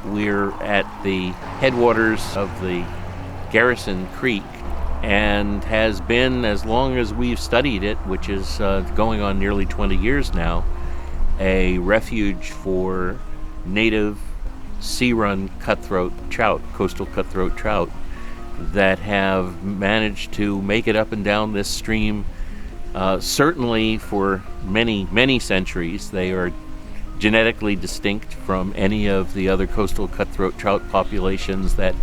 We're at the headwaters of the Garrison Creek, and has been, as long as we've studied it, which is going on nearly 20 years now, a refuge for native sea-run cutthroat trout, coastal cutthroat trout, that have managed to make it up and down this stream, certainly for many, many centuries. They are genetically distinct from any of the other coastal cutthroat trout populations that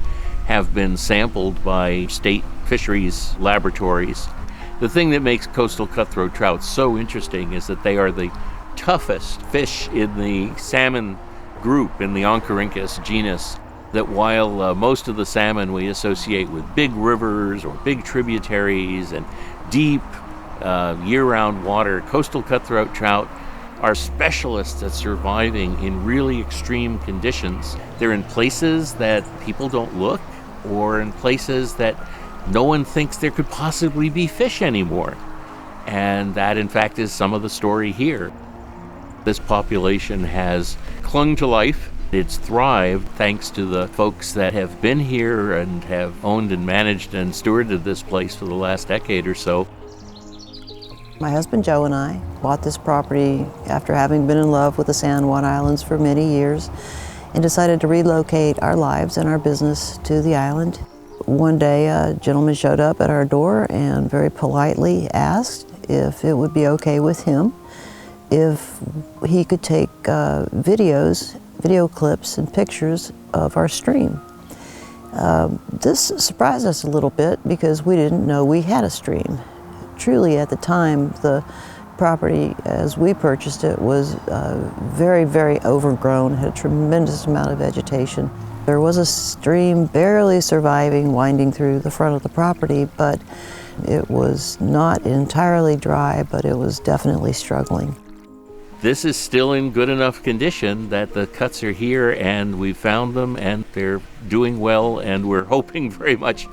have been sampled by state fisheries laboratories. The thing that makes coastal cutthroat trout so interesting is that they are the toughest fish in the salmon group, in the Oncorhynchus genus, that while most of the salmon we associate with big rivers or big tributaries and deep year-round water, coastal cutthroat trout are specialists at surviving in really extreme conditions. They're in places that people don't look, or in places that no one thinks there could possibly be fish anymore. And that, in fact, is some of the story here. This population has clung to life. It's thrived thanks to the folks that have been here and have owned and managed and stewarded this place for the last decade or so. My husband Joe and I bought this property after having been in love with the San Juan Islands for many years, and decided to relocate our lives and our business to the island. One day a gentleman showed up at our door and very politely asked if it would be okay with him if he could take video clips and pictures of our stream. This surprised us a little bit because we didn't know we had a stream. Truly, at the time, the property as we purchased it was very, very overgrown, had a tremendous amount of vegetation. There was a stream barely surviving, winding through the front of the property, but it was not entirely dry, but it was definitely struggling. This is still in good enough condition that the cuts are here, and we found them, and they're doing well, and we're hoping very much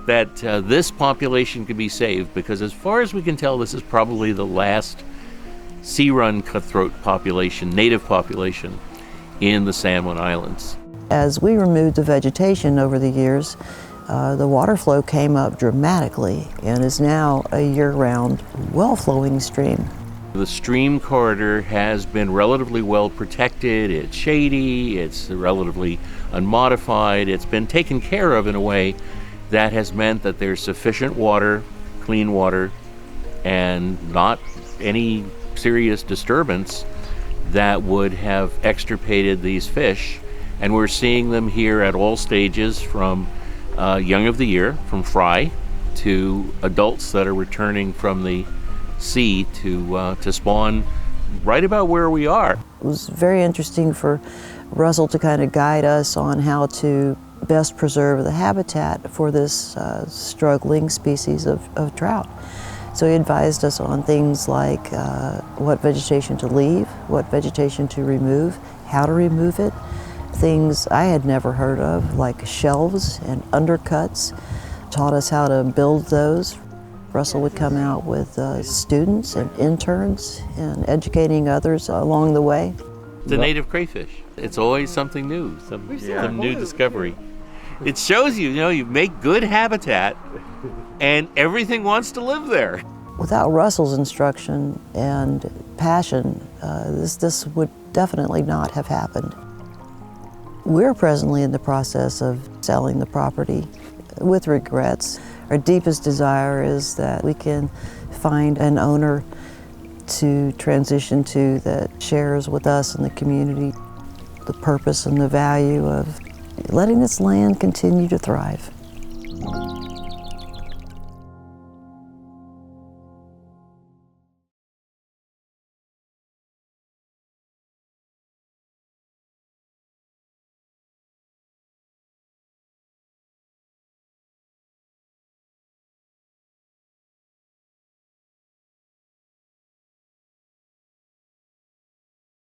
that this population can be saved, because as far as we can tell, this is probably the last sea-run cutthroat population, native population, in the San Juan Islands. As we removed the vegetation over the years, the water flow came up dramatically and is now a year-round, well-flowing stream. The stream corridor has been relatively well protected. It's shady, it's relatively unmodified. It's been taken care of in a way that has meant that there's sufficient water, clean water, and not any serious disturbance that would have extirpated these fish. And we're seeing them here at all stages, from young of the year, from fry, to adults that are returning from the sea to spawn right about where we are. It was very interesting for Russell to kind of guide us on how to best preserve the habitat for this struggling species of trout. So he advised us on things like what vegetation to leave, what vegetation to remove, how to remove it, things I had never heard of like shelves and undercuts, taught us how to build those. Russell would come out with students and interns and educating others along the way. The native crayfish. It's always something new, some new discovery. It shows you make good habitat and everything wants to live there. Without Russell's instruction and passion, this would definitely not have happened. We're presently in the process of selling the property with regrets. Our deepest desire is that we can find an owner to transition to that shares with us and the community the purpose and the value of letting this land continue to thrive.